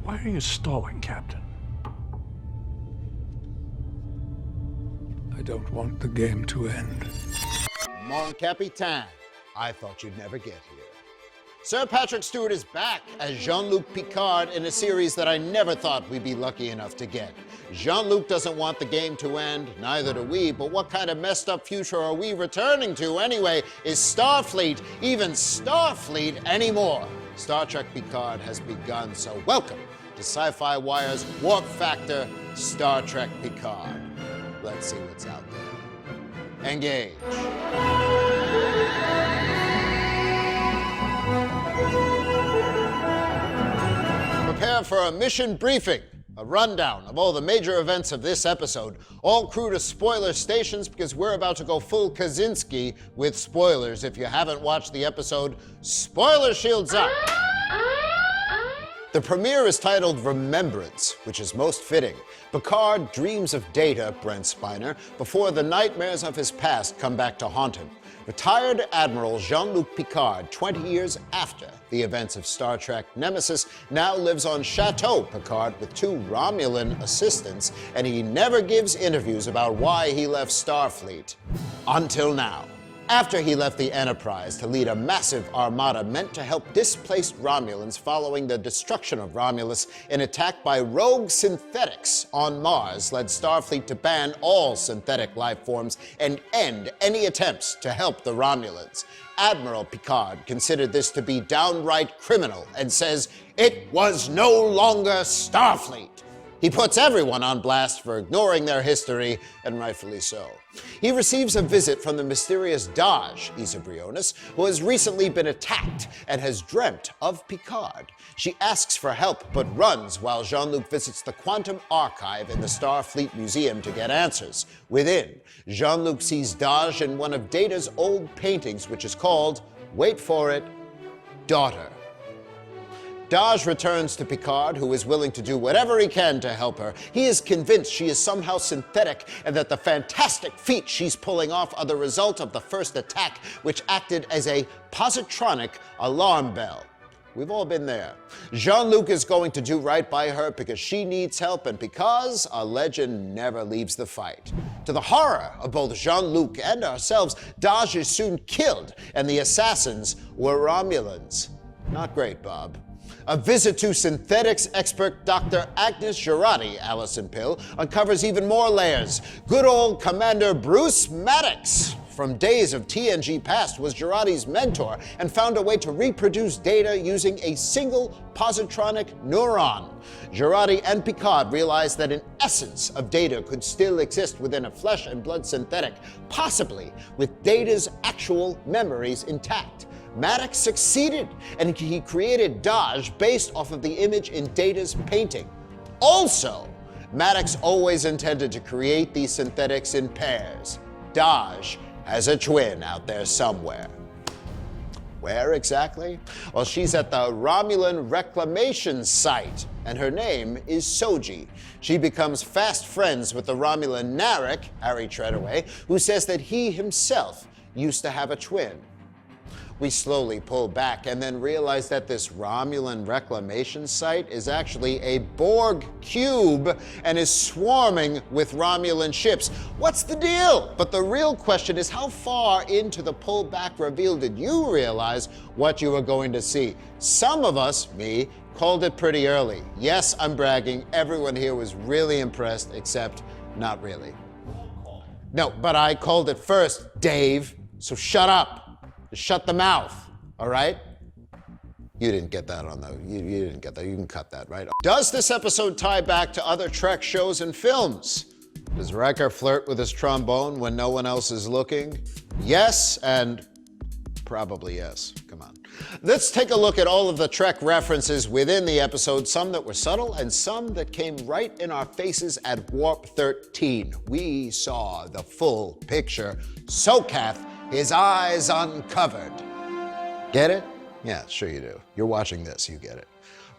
Why are you stalling, Captain? I don't want the game to end. Mon Capitan, I thought you'd never get here. Sir Patrick Stewart is back as Jean-Luc Picard in a series that I never thought we'd be lucky enough to get. Jean-Luc doesn't want the game to end, neither do we, but what kind of messed up future are we returning to anyway? Is Starfleet even Starfleet anymore? Star Trek Picard has begun, so welcome to SYFY WIRE's Warp Factor, Star Trek Picard. Let's see what's out there. Engage. Prepare for a mission briefing, a rundown of all the major events of this episode. All crew to spoiler stations because we're about to go full Kaczynski with spoilers. If you haven't watched the episode, spoiler shields up. The premiere is titled Remembrance, which is most fitting. Picard dreams of Data, Brent Spiner, before the nightmares of his past come back to haunt him. Retired Admiral Jean-Luc Picard, 20 years after the events of Star Trek Nemesis, now lives on Chateau Picard with 2 Romulan assistants, and he never gives interviews about why he left Starfleet. Until now. After he left the Enterprise to lead a massive armada meant to help displaced Romulans following the destruction of Romulus, an attack by rogue synthetics on Mars led Starfleet to ban all synthetic life forms and end any attempts to help the Romulans. Admiral Picard considered this to be downright criminal and says it was no longer Starfleet. He puts everyone on blast for ignoring their history, and rightfully so. He receives a visit from the mysterious Daj, Isa Briones, who has recently been attacked and has dreamt of Picard. She asks for help, but runs while Jean-Luc visits the Quantum Archive in the Starfleet Museum to get answers. Within, Jean-Luc sees Daj in one of Data's old paintings, which is called, wait for it, Daughter. Daj returns to Picard, who is willing to do whatever he can to help her. He is convinced she is somehow synthetic and that the fantastic feats she's pulling off are the result of the first attack, which acted as a positronic alarm bell. We've all been there. Jean-Luc is going to do right by her because she needs help and because a legend never leaves the fight. To the horror of both Jean-Luc and ourselves, Daj is soon killed and the assassins were Romulans. Not great, Bob. A visit to synthetics expert Dr. Agnes Girardi, Alison Pill, uncovers even more layers. Good old Commander Bruce Maddox, from days of TNG past, was Girardi's mentor and found a way to reproduce data using a single positronic neuron. Girardi and Picard realized that an essence of data could still exist within a flesh and blood synthetic, possibly with Data's actual memories intact. Maddox succeeded, and he created Daj based off of the image in Data's painting. Also, Maddox always intended to create these synthetics in pairs. Daj has a twin out there somewhere. Where exactly? Well, she's at the Romulan Reclamation Site, and her name is Soji. She becomes fast friends with the Romulan Narek, Harry Treadaway, who says that he himself used to have a twin. We slowly pull back and then realize that this Romulan reclamation site is actually a Borg cube and is swarming with Romulan ships. What's the deal? But the real question is, how far into the pullback reveal did you realize what you were going to see? Some of us, me, called it pretty early. Yes, I'm bragging. Everyone here was really impressed, except not really. No, but I called it first, Dave, so shut up. Shut the mouth, all right? You didn't get that on the, you didn't get that. You can cut that, right? Does this episode tie back to other Trek shows and films? Does Riker flirt with his trombone when no one else is looking? Yes, and probably yes. Come on. Let's take a look at all of the Trek references within the episode, some that were subtle and some that came right in our faces at Warp 13. We saw the full picture. So, Kath, his eyes uncovered. Get it? Yeah, sure you do. You're watching this, you get it.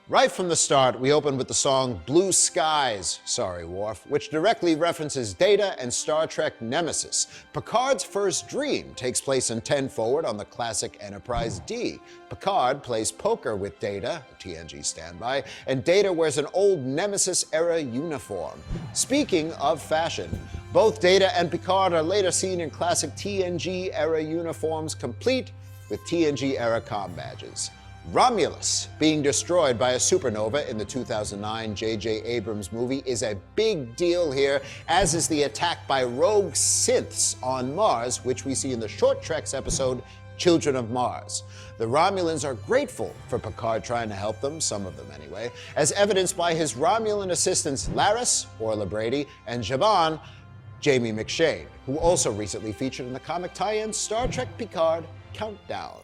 Right from the start, we open with the song Blue Skies, Sorry Worf, which directly references Data and Star Trek Nemesis. Picard's first dream takes place in 10 Forward on the classic Enterprise D. Picard plays poker with Data, a TNG standby, and Data wears an old Nemesis-era uniform. Speaking of fashion, both Data and Picard are later seen in classic TNG-era uniforms, complete with TNG-era comm badges. Romulus being destroyed by a supernova in the 2009 J.J. Abrams movie is a big deal here, as is the attack by rogue synths on Mars, which we see in the Short Treks episode Children of Mars. The Romulans are grateful for Picard trying to help them, some of them anyway, as evidenced by his Romulan assistants Laris, Orla Brady, and Jaban, Jamie McShane, who also recently featured in the comic tie-in Star Trek Picard Countdown.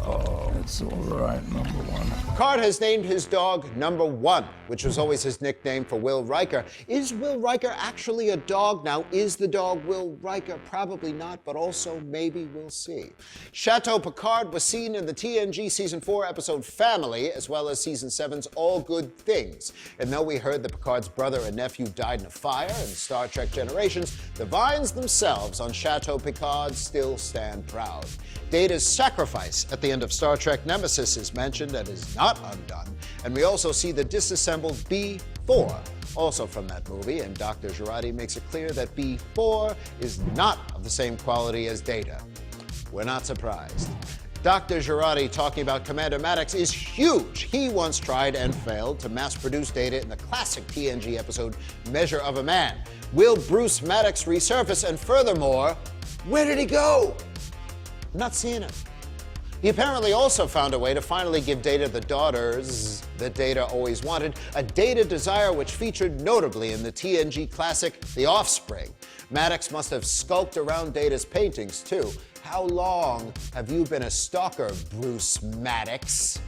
Oh, it's all right, number one. Picard has named his dog Number One, which was always his nickname for Will Riker. Is Will Riker actually a dog? Now, is the dog Will Riker? Probably not, but also maybe we'll see. Chateau Picard was seen in the TNG Season 4 episode Family, as well as Season 7's All Good Things. And though we heard that Picard's brother and nephew died in a fire in Star Trek Generations, the vines themselves on Chateau Picard still stand proud. Data's sacrifice at the end of Star Trek Nemesis is mentioned and is not undone, and we also see the disassembled B4, also from that movie, and Dr. Jurati makes it clear that B4 is not of the same quality as Data. We're not surprised. Dr. Jurati talking about Commander Maddox is huge. He once tried and failed to mass-produce Data in the classic TNG episode Measure of a Man. Will Bruce Maddox resurface? And furthermore, where did he go? I'm not seeing him. He apparently also found a way to finally give Data the daughters that Data always wanted, a Data desire which featured notably in the TNG classic The Offspring. Maddox must have skulked around Data's paintings too. How long have you been a stalker, Bruce Maddox?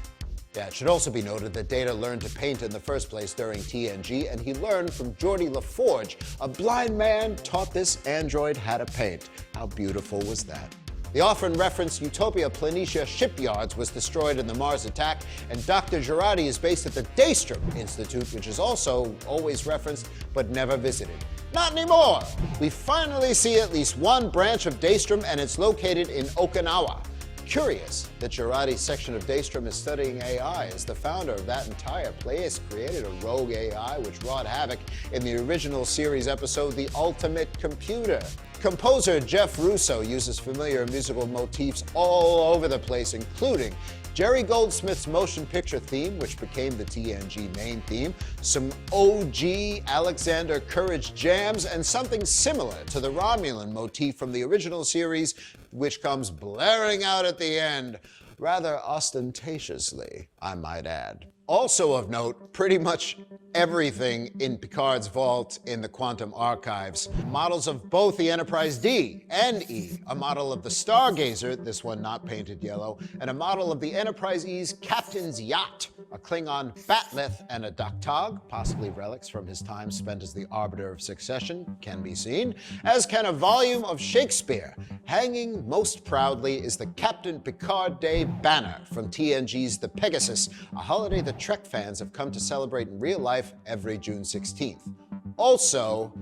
Yeah, it should also be noted that Data learned to paint in the first place during TNG, and he learned from Geordi LaForge. A blind man taught this android how to paint. How beautiful was that? The often referenced Utopia Planitia shipyards was destroyed in the Mars attack, and Dr. Jurati is based at the Daystrom Institute, which is also always referenced but never visited. Not anymore! We finally see at least one branch of Daystrom, and it's located in Okinawa. Curious that Jurati's section of Daystrom is studying AI, as the founder of that entire place created a rogue AI which wrought havoc in the original series episode The Ultimate Computer. Composer Jeff Russo uses familiar musical motifs all over the place, including Jerry Goldsmith's motion picture theme, which became the TNG main theme, some OG Alexander Courage jams, and something similar to the Romulan motif from the original series, which comes blaring out at the end, rather ostentatiously, I might add. Also of note, pretty much everything in Picard's vault in the Quantum Archives. Models of both the Enterprise D and E, a model of the Stargazer, this one not painted yellow, and a model of the Enterprise E's Captain's Yacht, a Klingon Batleth and a Daktag, possibly relics from his time spent as the Arbiter of Succession, can be seen, as can a volume of Shakespeare. Hanging most proudly is the Captain Picard Day banner from TNG's The Pegasus, a holiday that Trek fans have come to celebrate in real life every June 16th. Also,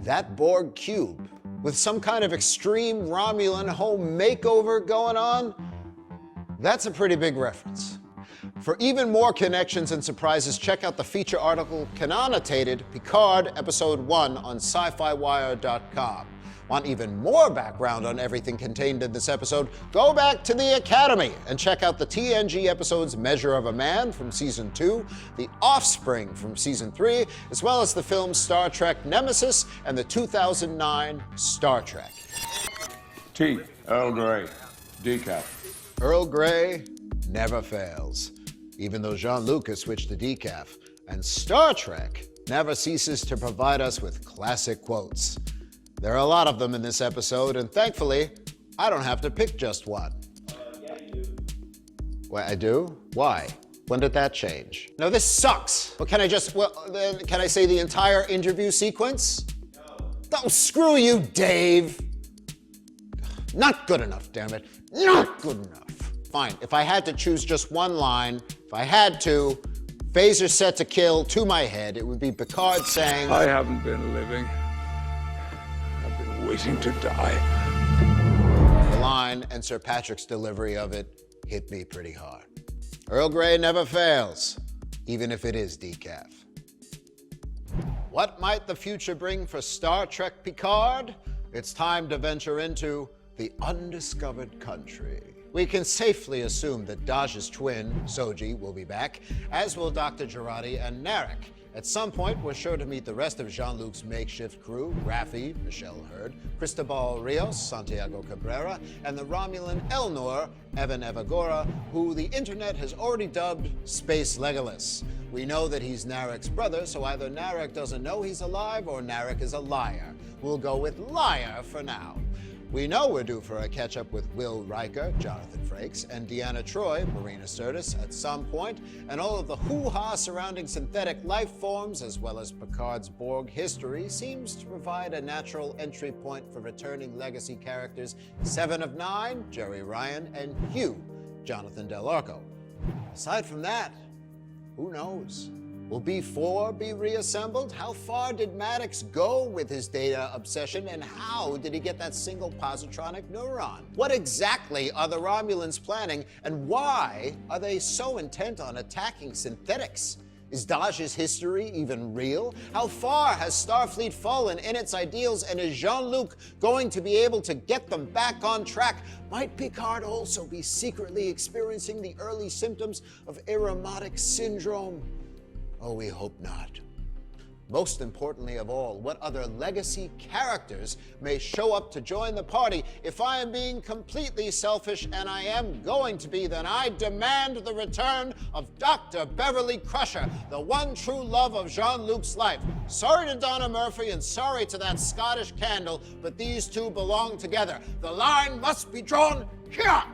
that Borg cube, with some kind of extreme Romulan home makeover going on, that's a pretty big reference. For even more connections and surprises, check out the feature article Canonitated Picard Episode 1 on SYFYWIRE.com. Want even more background on everything contained in this episode? Go back to the Academy and check out the TNG episodes Measure of a Man from Season 2, The Offspring from Season 3, as well as the films Star Trek Nemesis and the 2009 Star Trek. Tea, Earl Grey, decaf. Earl Grey never fails, even though Jean-Luc has switched to decaf. And Star Trek never ceases to provide us with classic quotes. There are a lot of them in this episode, and thankfully, I don't have to pick just one. Yeah, you do. Well, I do? Why? When did that change? No, this sucks. Well, can I say the entire interview sequence? No. Oh, screw you, Dave. Not good enough, damn it. Not good enough. Fine, if I had to choose just one line, if I had to, phaser set to kill to my head, it would be Picard saying, I haven't been living. I've been waiting to die. The line and Sir Patrick's delivery of it hit me pretty hard. Earl Grey never fails, even if it is decaf. What might the future bring for Star Trek Picard? It's time to venture into the undiscovered country. We can safely assume that Daj's twin, Soji, will be back, as will Dr. Jurati and Narek. At some point, we're sure to meet the rest of Jean-Luc's makeshift crew, Raffi, Michelle Hurd, Cristobal Rios, Santiago Cabrera, and the Romulan Elnor, Evan Evagora, who the internet has already dubbed Space Legolas. We know that he's Narek's brother, so either Narek doesn't know he's alive or Narek is a liar. We'll go with liar for now. We know we're due for a catch-up with Will Riker, Jonathan Frakes, and Deanna Troi, Marina Sirtis, at some point, and all of the hoo-ha surrounding synthetic life forms, as well as Picard's Borg history, seems to provide a natural entry point for returning legacy characters 7 of 9, Jerry Ryan, and Hugh, Jonathan Del Arco. Aside from that, who knows? Will B4 be reassembled? How far did Maddox go with his data obsession, and how did he get that single positronic neuron? What exactly are the Romulans planning, and why are they so intent on attacking synthetics? Is Daj's history even real? How far has Starfleet fallen in its ideals, and is Jean-Luc going to be able to get them back on track? Might Picard also be secretly experiencing the early symptoms of aromatic syndrome? Oh, we hope not. Most importantly of all, what other legacy characters may show up to join the party? If I am being completely selfish, and I am going to be, then I demand the return of Dr. Beverly Crusher, the one true love of Jean-Luc's life. Sorry to Donna Murphy and sorry to that Scottish candle, but these two belong together. The line must be drawn here.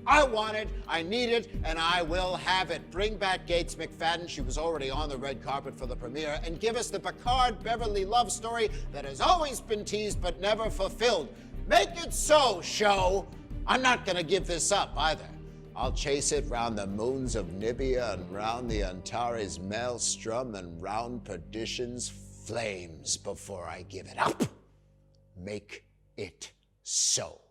I want it, I need it, and I will have it. Bring back Gates McFadden, she was already on the red carpet for the premiere, and give us the Picard-Beverly love story that has always been teased but never fulfilled. Make it so, show! I'm not gonna give this up either. I'll chase it round the moons of Nibia and round the Antares maelstrom and round perdition's flames before I give it up. Make it so.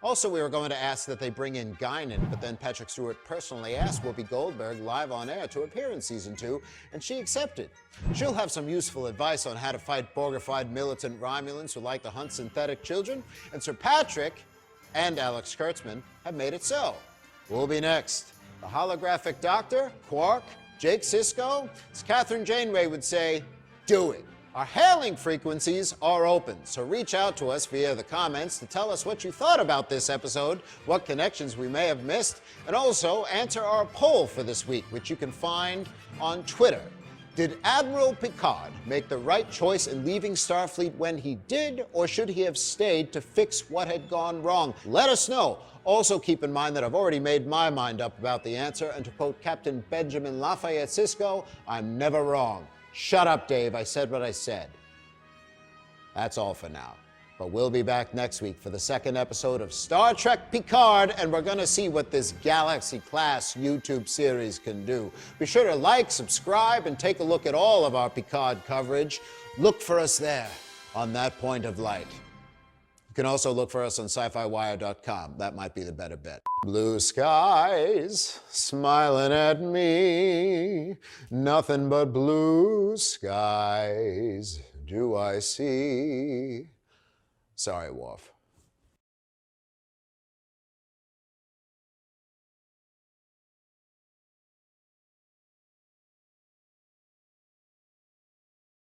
Also, we were going to ask that they bring in Guinan, but then Patrick Stewart personally asked Whoopi Goldberg live on air to appear in season 2, and she accepted. She'll have some useful advice on how to fight Borgified militant Romulans who like to hunt synthetic children, and Sir Patrick and Alex Kurtzman have made it so. We'll be next. The holographic doctor, Quark, Jake Sisko, as Catherine Janeway would say, do it. Our hailing frequencies are open, so reach out to us via the comments to tell us what you thought about this episode, what connections we may have missed, and also answer our poll for this week, which you can find on Twitter. Did Admiral Picard make the right choice in leaving Starfleet when he did, or should he have stayed to fix what had gone wrong? Let us know. Also keep in mind that I've already made my mind up about the answer, and to quote Captain Benjamin Lafayette Sisko, I'm never wrong. Shut up, Dave. I said what I said. That's all for now. But we'll be back next week for the second episode of Star Trek Picard, and we're going to see what this Galaxy-class YouTube series can do. Be sure to like, subscribe, and take a look at all of our Picard coverage. Look for us there on that point of light. You can also look for us on SYFYWire.com. That might be the better bet. Blue skies smiling at me. Nothing but blue skies do I see. Sorry, Worf.